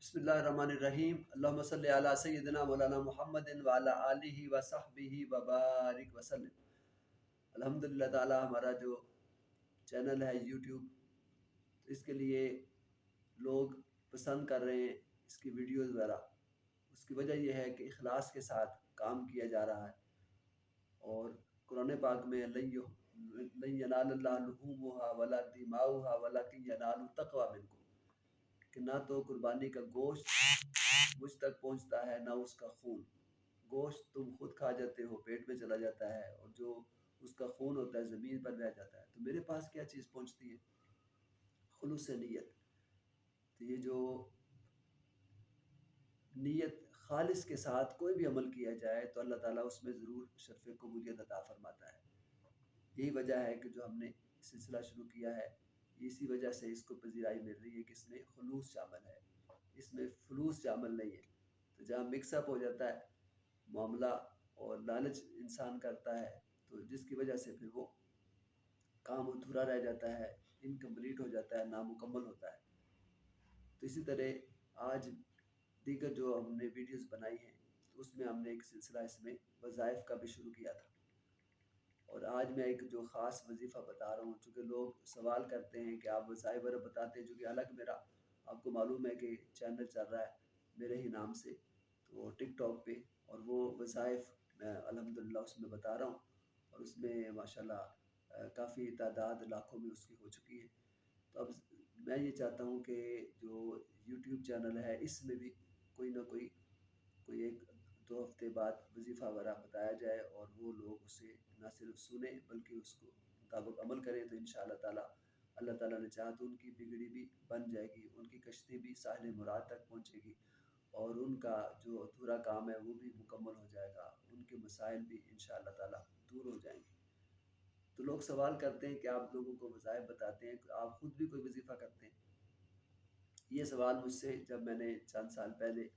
بسم اللہ الرحمن الرحیم اللہم صلی علی سیدنا مولانا محمد وعلی آلہ وصحبہ وبارک وسلم۔ الحمدللہ تعالی ہمارا جو چینل ہے یوٹیوب، اس کے لیے لوگ پسند کر رہے ہیں اس کی ویڈیوز وغیرہ۔ اس کی وجہ یہ ہے کہ اخلاص کے ساتھ کام کیا جا رہا ہے، اور قرآن پاک میں لن ینال اللہ لحومها ولا دماؤها ولکن ینالہ التقوی منکم، کہ نہ تو قربانی کا گوشت مجھ تک پہنچتا ہے نہ اس کا خون۔ گوشت تم خود کھا جاتے ہو، پیٹ میں چلا جاتا ہے، اور جو اس کا خون ہوتا ہے زمین پر رہ جاتا ہے۔ تو میرے پاس کیا چیز پہنچتی ہے؟ خلوص نیت۔ تو یہ جو نیت خالص کے ساتھ کوئی بھی عمل کیا جائے تو اللہ تعالیٰ اس میں ضرور شرف قبولیت عطا فرماتا ہے۔ یہی وجہ ہے کہ جو ہم نے سلسلہ شروع کیا ہے، اسی وجہ سے اس کو پذیرائی مل رہی ہے کہ اس میں خلوص شامل ہے، اس میں فلوس شامل نہیں ہے۔ تو جہاں مکس اپ ہو جاتا ہے معاملہ اور لالچ انسان کرتا ہے، تو جس کی وجہ سے پھر وہ کام ادھورا رہ جاتا ہے، انکمپلیٹ ہو جاتا ہے، نامکمل ہوتا ہے۔ تو اسی طرح آج دیگر جو ہم نے ویڈیوز بنائی ہیں، تو اس میں ہم نے ایک سلسلہ اس میں وظائف کا بھی شروع کیا تھا، اور آج میں ایک جو خاص وظیفہ بتا رہا ہوں، چونکہ لوگ سوال کرتے ہیں کہ آپ وظائف وغیرہ بتاتے ہیں، جو کہ الگ میرا آپ کو معلوم ہے کہ چینل چل رہا ہے میرے ہی نام سے تو ٹک ٹاک پہ، اور وہ وظائف میں الحمدللہ اس میں بتا رہا ہوں، اور اس میں ماشاءاللہ کافی تعداد لاکھوں میں اس کی ہو چکی ہے۔ تو اب میں یہ چاہتا ہوں کہ جو یوٹیوب چینل ہے اس میں بھی کوئی نہ کوئی ایک دو ہفتے بعد وظیفہ وغیرہ بتایا جائے، اور وہ لوگ اسے نہ صرف سنیں بلکہ اس کو مطابق عمل کریں، تو انشاءاللہ تعالی اللہ تعالیٰ نے چاہا تو ان کی بگڑی بھی بن جائے گی، ان کی کشتی بھی ساحل مراد تک پہنچے گی، اور ان کا جو ادھورا کام ہے وہ بھی مکمل ہو جائے گا، ان کے مسائل بھی انشاءاللہ تعالیٰ دور ہو جائیں گے۔ تو لوگ سوال کرتے ہیں کہ آپ لوگوں کو وظائف بتاتے ہیں، آپ خود بھی کوئی وظیفہ کرتے ہیں؟ یہ سوال مجھ سے جب میں نے چند سال پہلے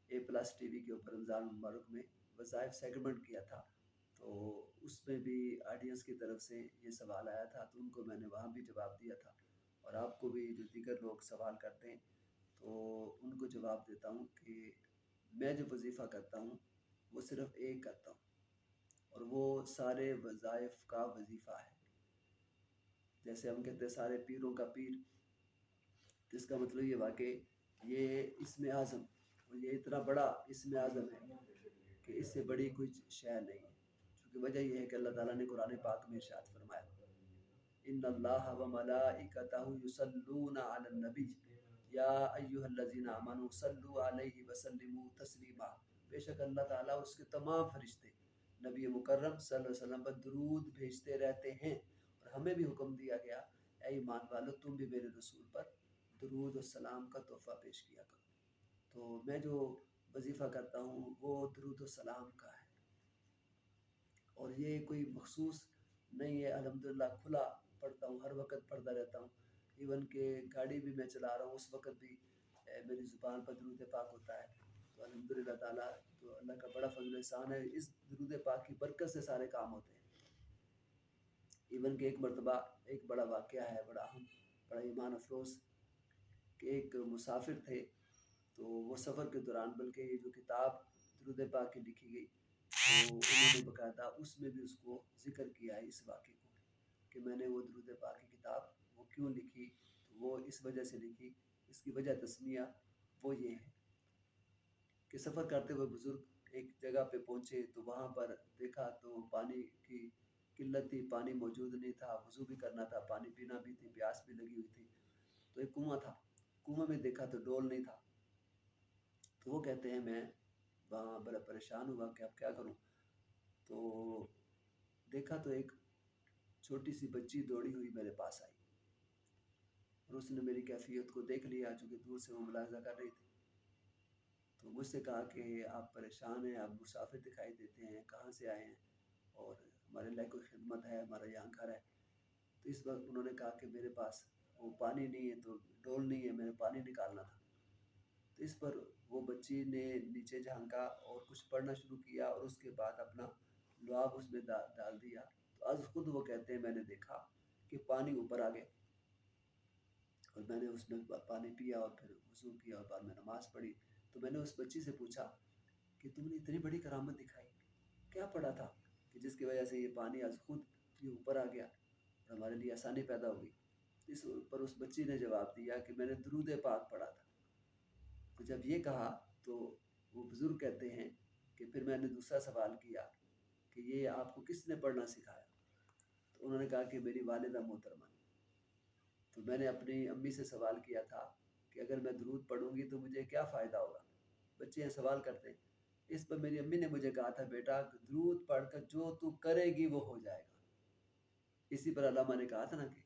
اے پلس ٹی وی کے اوپر رمضان مبارک میں وظائف سیگمنٹ کیا تھا، تو اس میں بھی آڈینس کی طرف سے یہ سوال آیا تھا، تو ان کو میں نے وہاں بھی جواب دیا تھا، اور آپ کو بھی جو دیگر لوگ سوال کرتے ہیں تو ان کو جواب دیتا ہوں کہ میں جو وظیفہ کرتا ہوں وہ صرف ایک کرتا ہوں، اور وہ سارے وظائف کا وظیفہ ہے۔ جیسے ہم کہتے ہیں سارے پیروں کا پیر، تو اس کا مطلب یہ ہوا کہ یہ اسم اعظم، اور یہ اتنا بڑا اسم اعظم ہے کہ اس سے بڑی کوئی شے نہیں ہے۔ چونکہ وجہ یہ ہے کہ اللہ تعالیٰ نے قرآن پاک میں ارشاد فرمایا، ان اللہ و ملائکتہ یصلون علی النبی یا ایھا الذین آمنوا صلوا علیہ وسلموا تسلیما۔ بے شک اللہ تعالیٰ اس کے تمام فرشتے نبی مکرم صلی اللہ علیہ وسلم پر درود بھیجتے رہتے ہیں، اور ہمیں بھی حکم دیا گیا اے ایمان والو تم بھی میرے رسول پر درود و سلام کا تحفہ پیش کیا کرو۔ تو میں جو وظیفہ کرتا ہوں وہ درود و سلام کا ہے، اور یہ کوئی مخصوص نہیں ہے، الحمدللہ کھلا پڑھتا ہوں، ہر وقت پڑھتا رہتا ہوں، ایون کہ گاڑی بھی میں چلا رہا ہوں اس وقت بھی میری زبان پر درود پاک ہوتا ہے۔ تو الحمدللہ تعالیٰ تو اللہ کا بڑا فضل و احسان ہے، اس درود پاک کی برکت سے سارے کام ہوتے ہیں۔ ایون کہ ایک مرتبہ ایک بڑا واقعہ ہے، بڑا اہم، بڑا ایمان افروز، کہ ایک مسافر تھے، تو وہ سفر کے دوران، بلکہ یہ جو کتاب درود پاک کی لکھی گئی تو انہوں نے باقاعدہ اس میں بھی اس کو ذکر کیا ہے، اس واقعے کو، کہ میں نے وہ درود پاک کی کتاب وہ کیوں لکھی، تو وہ اس وجہ سے لکھی، اس کی وجہ تسمیہ وہ یہ ہے کہ سفر کرتے ہوئے بزرگ ایک جگہ پہ پہنچے، تو وہاں پر دیکھا تو پانی کی قلت تھی، پانی موجود نہیں تھا، وضو بھی کرنا تھا، پانی پینا بھی تھی، پیاس بھی لگی ہوئی تھی، تو ایک کنواں تھا، کنویں میں دیکھا تو ڈول نہیں تھا، تو وہ کہتے ہیں میں وہاں بڑا پریشان ہوا کہ اب کیا کروں، تو دیکھا تو ایک چھوٹی سی بچی دوڑی ہوئی میرے پاس آئی، اور اس نے میری کیفیت کو دیکھ لیا، چونکہ دور سے وہ ملاحظہ کر رہی تھی، تو مجھ سے کہا کہ آپ پریشان ہیں، آپ مسافر دکھائی دیتے ہیں، کہاں سے آئے ہیں، اور ہمارے لیے کوئی خدمت ہے، ہمارا یہاں گھر ہے۔ تو اس وقت انہوں نے کہا کہ میرے پاس وہ پانی نہیں ہے، تو ڈول نہیں ہے، میں نے پانی نکالنا تھا۔ تو اس پر وہ بچی نے نیچے جھانکا اور کچھ پڑھنا شروع کیا، اور اس کے بعد اپنا لعاب اس میں ڈال دیا، تو از خود وہ کہتے ہیں میں نے دیکھا کہ پانی اوپر آ گیا، اور میں نے اس میں پانی پیا اور پھر وضو کیا اور بعد میں نماز پڑھی۔ تو میں نے اس بچی سے پوچھا کہ تم نے اتنی بڑی کرامت دکھائی، کیا پڑھا تھا کہ جس کی وجہ سے یہ پانی آج خود یہ اوپر آ گیا اور ہمارے لیے آسانی پیدا ہوئی؟ اس پر اس بچی نے جواب دیا کہ میں نے درود پاک پڑھا تھا۔ تو جب یہ کہا تو وہ بزرگ کہتے ہیں کہ پھر میں نے دوسرا سوال کیا کہ یہ آپ کو کس نے پڑھنا سکھایا؟ تو انہوں نے کہا کہ میری والدہ محترمہ نے۔ تو میں نے اپنی امی سے سوال کیا تھا کہ اگر میں درود پڑھوں گی تو مجھے کیا فائدہ ہوگا؟ بچے سوال کرتے ہیں۔ اس پر میری امی نے مجھے کہا تھا بیٹا کہ درود پڑھ کر جو تو کرے گی وہ ہو جائے گا۔ اسی پر علامہ نے کہا تھا نا کہ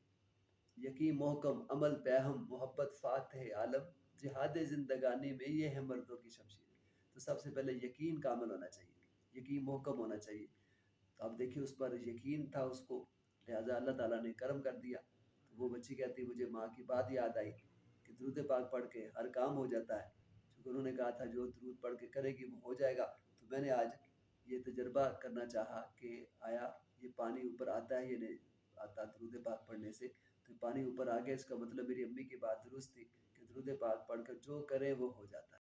یقین محکم عمل پہم محبت فاتح عالم جہاد زندگانی میں یہ ہے مردوں کی شمشیر۔ تو سب سے پہلے یقین کامل ہونا چاہیے، یقین محکم ہونا چاہیے۔ تو آپ دیکھیے اس پر یقین تھا اس کو، لہٰذا اللہ تعالیٰ نے کرم کر دیا۔ تو وہ بچی کہتی مجھے ماں کی بات یاد آئی کہ درود پاک پڑھ کے ہر کام ہو جاتا ہے، کیونکہ انہوں نے کہا تھا جو درود پڑھ کے کرے گی وہ ہو جائے گا۔ تو میں نے آج یہ تجربہ کرنا چاہا کہ آیا یہ پانی اوپر آتا ہے یا نہیں آتا درود پاک پڑھنے سے۔ تو پانی اوپر آ گیا، اس کا مطلب میری امی کی بات درست تھی کہ درود پاک پڑھ کر جو کرے وہ ہو جاتا ہے۔